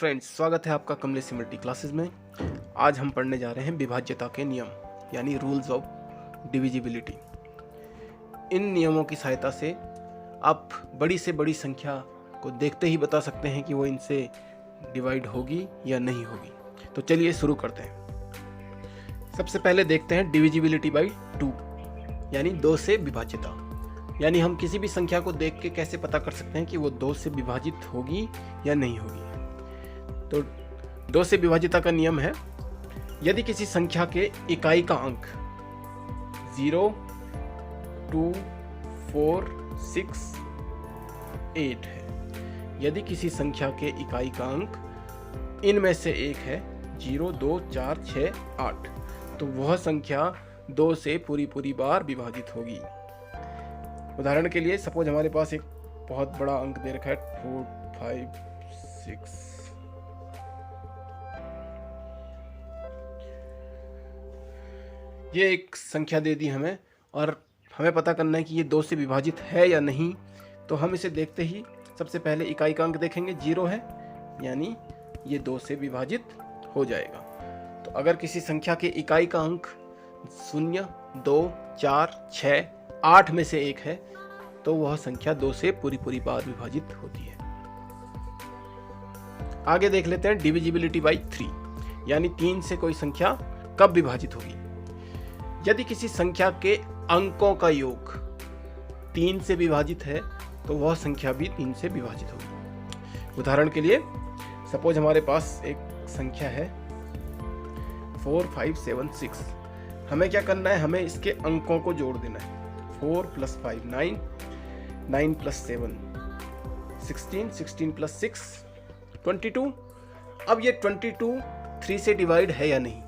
Friends, स्वागत है आपका कमलेश मल्टी क्लासेस में। आज हम पढ़ने जा रहे हैं विभाज्यता के नियम यानी रूल्स ऑफ डिविजिबिलिटी। इन नियमों की सहायता से आप बड़ी से बड़ी संख्या को देखते ही बता सकते हैं कि वो इनसे डिवाइड होगी या नहीं होगी। तो चलिए शुरू करते हैं। सबसे पहले देखते हैं डिविजिबिलिटी बाई 2 यानी 2 से विभाज्यता। यानी हम किसी भी संख्या को देख के कैसे पता कर सकते हैं कि वो 2 से विभाजित होगी या नहीं होगी। तो 2 से विभाज्यता का नियम है, यदि किसी संख्या के इकाई का अंक 0, 2, 4, 6, 8 है, यदि किसी संख्या के इकाई का अंक इनमें से एक है 0, 2, 4, 6, 8, तो वह संख्या 2 से पूरी बार विभाजित होगी। उदाहरण के लिए सपोज हमारे पास एक बहुत बड़ा अंक दे रखा है 4, 5, 6। ये एक संख्या दे दी हमें और हमें पता करना है कि ये 2 से विभाजित है या नहीं। तो हम इसे देखते ही सबसे पहले इकाई का अंक देखेंगे, 0 है, यानी ये 2 से विभाजित हो जाएगा। तो अगर किसी संख्या के इकाई का अंक 0, 2, 4, 6, 8 में से एक है, तो वह संख्या 2 से पूरी बार विभाजित होती है। आगे देख लेते हैं डिविजिबिलिटी बाई 3 यानी 3 से कोई संख्या कब विभाजित होगी। यदि किसी संख्या के अंकों का योग 3 से विभाजित है, तो वह संख्या भी 3 से विभाजित होगी। उदाहरण के लिए सपोज हमारे पास एक संख्या है 4, 5, 7, 6। हमें क्या करना है, हमें इसके अंकों को जोड़ देना है। 4 + 5 9, 9 + 7 16, 16 + 6 22। अब ये 22 3 से डिवाइड है या नहीं।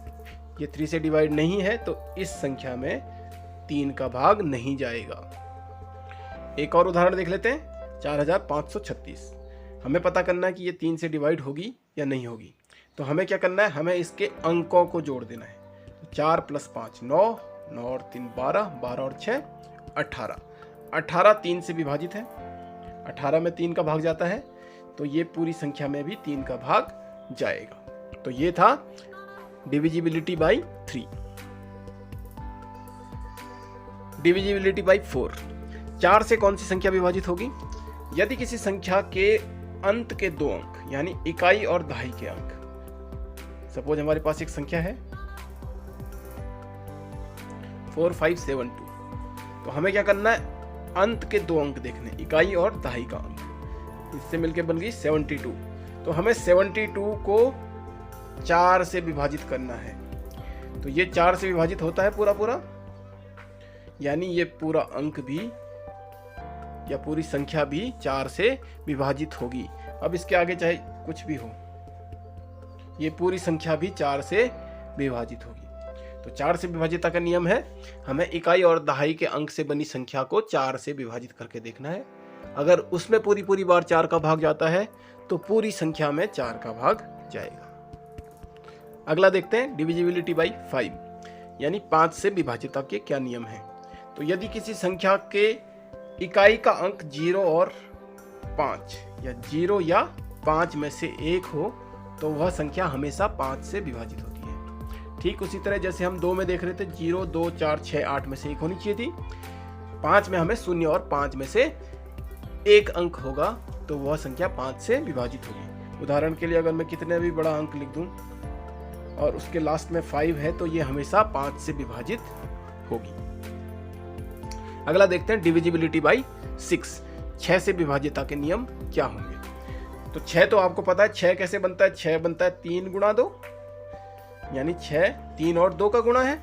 ये 3 से डिवाइड नहीं है, तो इस संख्या में 3 का भाग नहीं जाएगा। एक और उदाहरण देख लेते हैं, 4536। हमें पता करना है कि ये 3 से डिवाइड होगी या नहीं होगी। तो हमें क्या करना है, हमें इसके अंकों को जोड़ देना है। 4 + 5 9, 9 और 3 12, 12 और 6 18। 18 3 से विभाजित है, 18 में 3 का भाग जाता है, तो ये पूरी संख्या में भी 3 का भाग जाएगा। तो ये था डिविजिबिलिटी बाई 3। डिविजिबिलिटी बाई 4, 4 से कौन सी संख्या विभाजित होगी। यदि किसी संख्या के अंत के 2 अंक यानी इकाई और दहाई के अंक, सपोज हमारे पास एक संख्या है 4, 5, 7, 2। तो हमें क्या करना है, अंत के 2 अंक देखने, इकाई और दहाई का अंक। इससे मिलकर बन गई 72। तो हमें 72 को 4 से विभाजित करना है। तो ये 4 से विभाजित होता है पूरा, यानी ये पूरा अंक भी या पूरी संख्या भी 4 से विभाजित होगी। अब इसके आगे चाहे कुछ भी हो, ये पूरी संख्या भी 4 से विभाजित होगी। तो 4 से विभाज्यता का नियम है, हमें इकाई और दहाई के अंक से बनी संख्या को 4 से विभाजित करके देखना है। अगर उसमें पूरी बार 4 का भाग जाता है, तो पूरी संख्या में 4 का भाग जाएगा। अगला देखते हैं डिविजिबिलिटी बाई 5 यानी 5 से विभाज्यता के क्या नियम हैं। तो यदि किसी संख्या के इकाई का अंक 0 और 5 या 0 या 5 में से एक हो, तो वह संख्या हमेशा 5 से विभाजित होती है। ठीक उसी तरह जैसे हम 2 में देख रहे थे, 0, 2, 4, 6, 8 में से एक होनी चाहिए थी। 5 में हमें 0 और 5 में से एक अंक होगा, तो वह संख्या 5 से विभाजित होगी। उदाहरण के लिए अगर मैं कितने भी बड़ा अंक लिख दूं और उसके लास्ट में 5 है, तो ये हमेशा 5 से विभाजित होगी। अगला देखते हैं डिविजिबिलिटी बाई 6, 6 से विभाज्यता के नियम क्या होंगे। तो 6 तो आपको पता है, 6 कैसे बनता है, 6 बनता है 3 × 2 यानी 6 3 और 2 का गुणा है।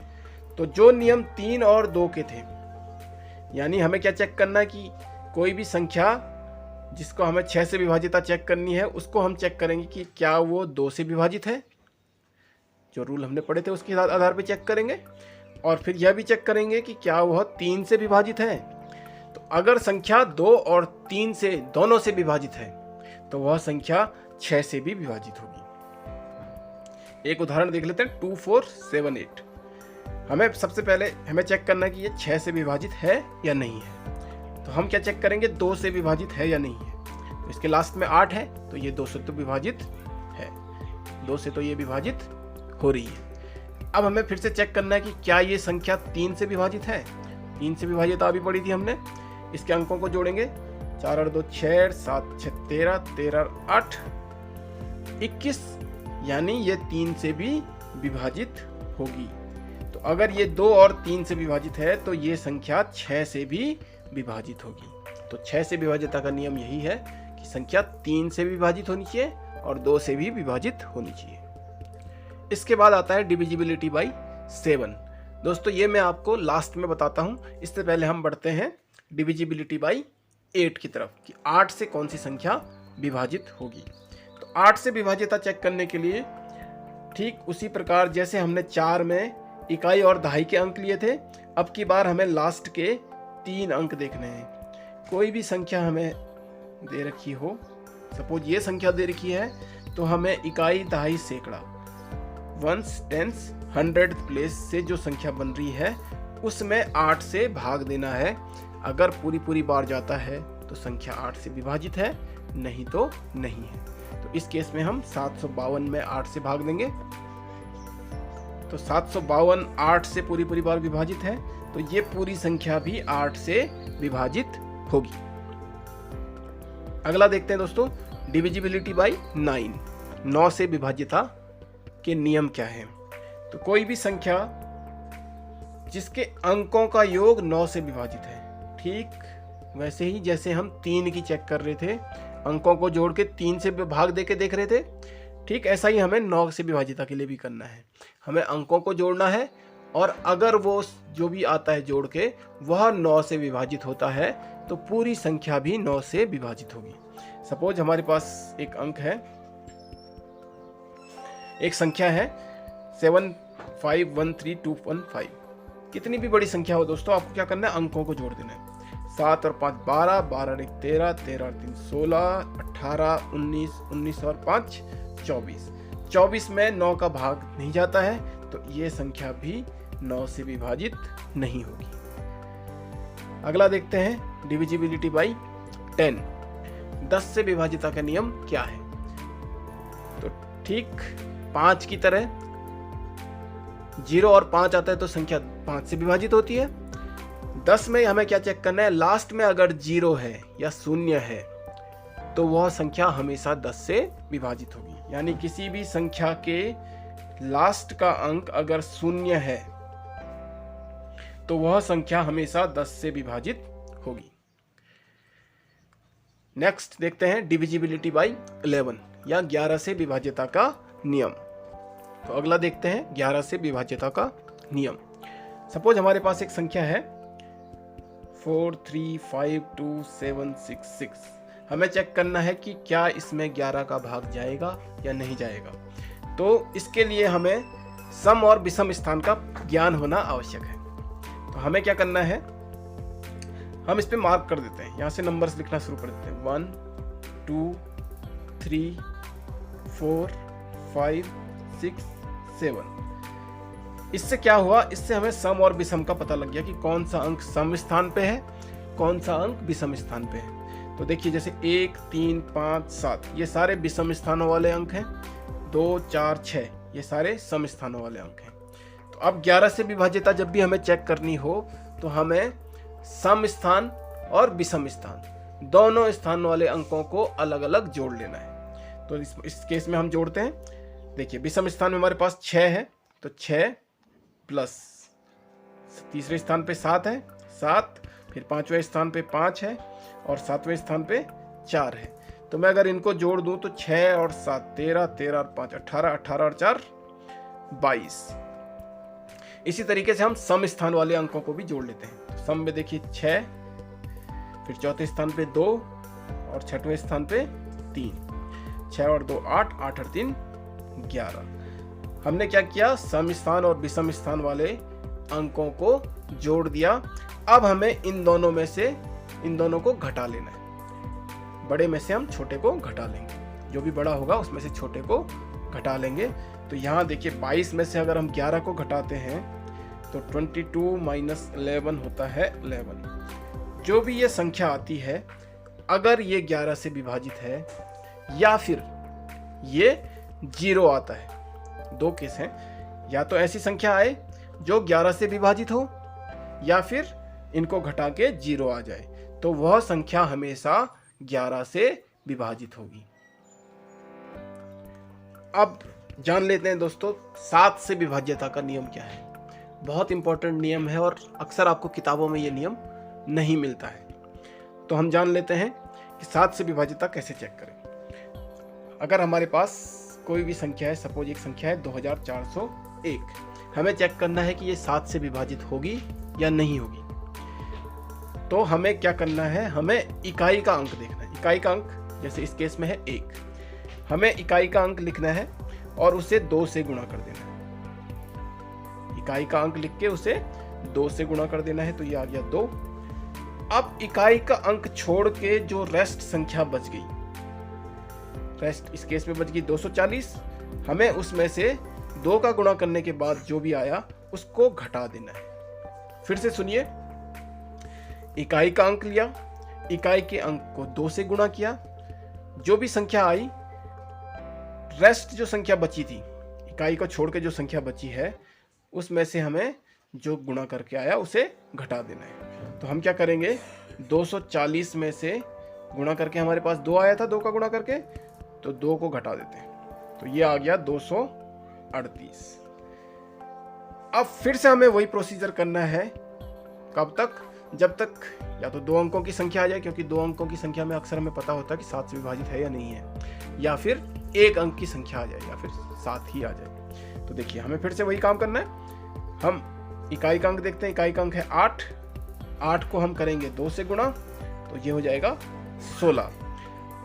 तो जो नियम 3 और 2 के थे, यानी हमें क्या चेक करना है कि कोई भी संख्या जिसको हमें 6 से विभाज्यता चेक करनी है, उसको हम चेक करेंगे कि क्या वो 2 से विभाजित है। जो रूल हमने पढ़े थे उसके आधार पर चेक करेंगे। और फिर यह भी चेक करेंगे कि क्या वह 3 से विभाजित है। तो अगर संख्या 2 और 3 से दोनों से विभाजित है, तो वह संख्या 6 से भी विभाजित होगी। एक उदाहरण देख लेते हैं 2, 4, 7, 8। हमें सबसे पहले हमें चेक करना है कि ये 6 से विभाजित है या नहीं है। तो हम क्या चेक करेंगे, 2 से विभाजित है या नहीं है। तो इसके लास्ट में 8 है, तो ये 2 से तो विभाजित है। 2 से तो ये विभाजित हो रही है। अब हमें फिर से चेक करना है कि क्या ये संख्या 3 से विभाजित है। 3 से विभाजित अभी पढ़ी थी हमने। इसके अंकों को जोड़ेंगे, 4 और 2 6, 7 6 13, 13 और 8 21, यानी ये 3 से भी विभाजित होगी। तो अगर ये 2 और 3 से विभाजित है तो ये संख्या 6 से भी विभाजित होगी। तो 6 से विभाजिता का नियम यही है कि संख्या 3 से विभाजित होनी चाहिए और 2 से भी विभाजित होनी चाहिए। इसके बाद आता है डिविजिबिलिटी बाई 7। दोस्तों ये मैं आपको लास्ट में बताता हूँ, इससे पहले हम बढ़ते हैं डिविजिबिलिटी बाई 8 की तरफ कि 8 से कौन सी संख्या विभाजित होगी। तो 8 से विभाजिता चेक करने के लिए ठीक उसी प्रकार जैसे हमने 4 में इकाई और दहाई के अंक लिए थे, अब की बार हमें लास्ट के 3 अंक देखने हैं। कोई भी संख्या हमें दे रखी हो, सपोज ये संख्या दे रखी है, तो हमें इकाई दहाई सैकड़ा वंस टेंस 100 प्लेस से जो संख्या बन रही है उसमें 8 से भाग देना है। अगर पूरी बार जाता है तो संख्या 8 से विभाजित है, नहीं तो नहीं है। तो इस केस में हम 752 में 8 से भाग देंगे। तो 752 8 से पूरी बार विभाजित है, तो ये पूरी संख्या भी 8 से विभाजित होगी। अगला देखते हैं दोस्तों, डिविजिबिलिटी बाई 9। 9 से विभाजिता के नियम क्या है। तो कोई भी संख्या जिसके अंकों का योग 9 से विभाजित है, ठीक वैसे ही जैसे हम 3 की चेक कर रहे थे, अंकों को जोड़ के 3 से भाग दे के देख रहे थे, ठीक ऐसा ही हमें 9 से विभाजिता के लिए भी करना है। हमें अंकों को जोड़ना है और अगर वो जो भी आता है जोड़ के वह 9 से विभाजित होता है तो पूरी संख्या भी 9 से विभाजित होगी। सपोज हमारे पास एक अंक है, एक संख्या है 7513215। कितनी भी बड़ी संख्या हो दोस्तों, आपको क्या करना है, अंकों को जोड़ देना है। 7 और 5 12, 12 और 1 13, 13 और 3 16, 18 19, 19 और 5 24। 24 में 9 का भाग नहीं जाता है, तो ये संख्या भी 9 से विभाजित नहीं होगी। अगला देखते हैं डिविजिबिलिटी बाई 10। 10 से विभाजिता का नियम क्या है। तो ठीक 5 की तरह 0 और 5 आता है तो संख्या 5 से विभाजित होती है। 10 में हमें क्या चेक करना है, लास्ट में अगर 0 है या 0 है तो वह संख्या हमेशा 10 से विभाजित होगी। यानी किसी भी संख्या के लास्ट का अंक अगर 0 है तो वह संख्या हमेशा 10 से विभाजित होगी। नेक्स्ट देखते हैं डिविजिबिलिटी बाई 11 या 11 से विभाज्यता का नियम। तो अगला देखते हैं 11 से विभाज्यता का नियम। सपोज हमारे पास एक संख्या है 43526766। हमें चेक करना है कि क्या इसमें 11 का भाग जाएगा या नहीं जाएगा। तो इसके लिए हमें सम और विषम स्थान का ज्ञान होना आवश्यक है। तो हमें क्या करना है, हम इस पे मार्क कर देते हैं, यहां से नंबर्स लिखना शुरू कर देते हैं 1 2 3 4 5 6 7। इससे क्या हुआ, इससे हमें सम और विषम का पता लग गया कि कौन सा अंक सम स्थान पे है, कौन सा अंक विषम स्थान पे है। तो देखिए जैसे 1 3 5 7 ये सारे विषम स्थानों वाले अंक हैं, 2 4 6 ये सारे सम स्थानों वाले अंक हैं। तो अब 11 से विभाज्यता जब भी हमें चेक करनी हो तो हमें सम स्थान और विषम स्थान दोनों स्थान वाले अंकों को अलग अलग जोड़ लेना है। तो इस केस में हम जोड़ते हैं। देखिए विषम स्थान में हमारे पास 6 है, तो 6 प्लस तीसरे स्थान पे 7 है, 7 फिर 5वें स्थान पे 5 है और 7वें स्थान पे 4 है। तो मैं अगर इनको जोड़ दूं तो 6 और 7 13, 13 और 5 18, 18 और 4 22। इसी तरीके से हम सम स्थान वाले अंकों को भी जोड़ लेते हैं। तो सम में देखिए 6, फिर चौथे स्थान पे 2 और छठवें स्थान पे 3। 6 और 2 8, 8 और 3 11। हमने क्या किया, सम स्थान और विषम स्थान वाले अंकों को जोड़ दिया। अब हमें इन दोनों को घटा लेना है। बड़े में से हम छोटे को घटा लेंगे, जो भी बड़ा होगा उसमें से छोटे को घटा लेंगे। तो यहाँ देखिए 22 में से अगर हम 11 को घटाते हैं तो 22 माइनस 11 होता है 11। जो भी ये संख्या आती है, अगर ये 11 से विभाजित है या फिर ये जीरो आता है। दो केस हैं, या तो ऐसी संख्या आए जो 11 से विभाजित हो, या फिर इनको घटा के जीरो आ जाए, तो वह संख्या हमेशा 11 से विभाजित होगी। अब जान लेते हैं दोस्तों 7 से विभाज्यता का नियम क्या है। बहुत इंपॉर्टेंट नियम है और अक्सर आपको किताबों में ये नियम नहीं मिलता है। तो हम जान लेते हैं कि 7 से विभाज्यता कैसे चेक करें। अगर हमारे पास कोई भी संख्या है, सपोज एक संख्या है 2401, हमें चेक करना है कि ये 7 से विभाजित होगी या नहीं होगी। तो हमें क्या करना है, हमें इकाई का अंक देखना है। इकाई का अंक जैसे इस केस में है 1, हमें इकाई का अंक लिखना है और उसे 2 से गुणा कर देना है। इकाई का अंक लिख के उसे 2 से गुणा कर देना है, तो ये आ गया 2। अब इकाई का अंक छोड़ के जो रेस्ट संख्या बच गई, रेस्ट इस केस में बच गई 240, हमें उसमें से 2 का गुणा करने के बाद जो भी आया उसको घटा देना है। फिर से सुनिए, इकाई का अंक लिया, इकाई के अंक को 2 से गुणा किया, जो भी संख्या आई, रेस्ट जो संख्या बची थी, इकाई को छोड़ के जो संख्या बची है उसमें से हमें जो गुणा करके आया उसे घटा देना है। तो हम क्या करेंगे, 240 में से गुणा करके हमारे पास 2 आया था, 2 का गुणा करके, तो 2 को घटा देते हैं, तो ये आ गया 238। अब फिर से हमें वही प्रोसीजर करना है। कब तक, जब तक या तो 2 अंकों की संख्या आ जाए, क्योंकि 2 अंकों की संख्या में अक्सर हमें पता होता है कि 7 से विभाजित है या नहीं है, या फिर 1 अंक की संख्या आ जाए, या फिर 7 ही आ जाए। तो देखिए हमें फिर से वही काम करना है। हम इकाई का अंक देखते हैं, इकाई का अंक है 8, 8 को हम करेंगे 2 से गुणा, तो ये हो जाएगा 16।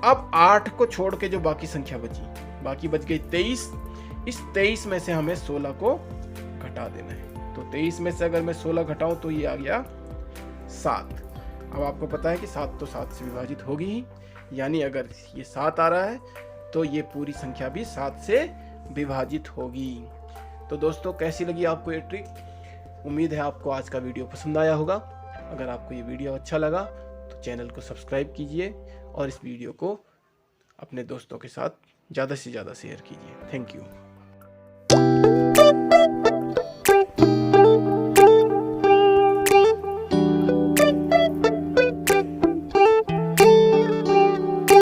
अब 8 को छोड़ के जो बाकी संख्या बची, बाकी बच गई 23, इस 23 में से हमें 16 को घटा देना है। तो 23 में से अगर मैं 16 घटाऊं तो ये आ गया 7। अब आपको पता है कि 7 तो 7 से विभाजित होगी ही, यानी अगर ये 7 आ रहा है तो ये पूरी संख्या भी 7 से विभाजित होगी। तो दोस्तों कैसी लगी आपको ये ट्रिक? उम्मीद है आपको आज का वीडियो पसंद आया होगा। अगर आपको ये वीडियो अच्छा लगा तो चैनल को सब्सक्राइब कीजिए और इस वीडियो को अपने दोस्तों के साथ ज़्यादा से ज़्यादा शेयर कीजिए। Thank you.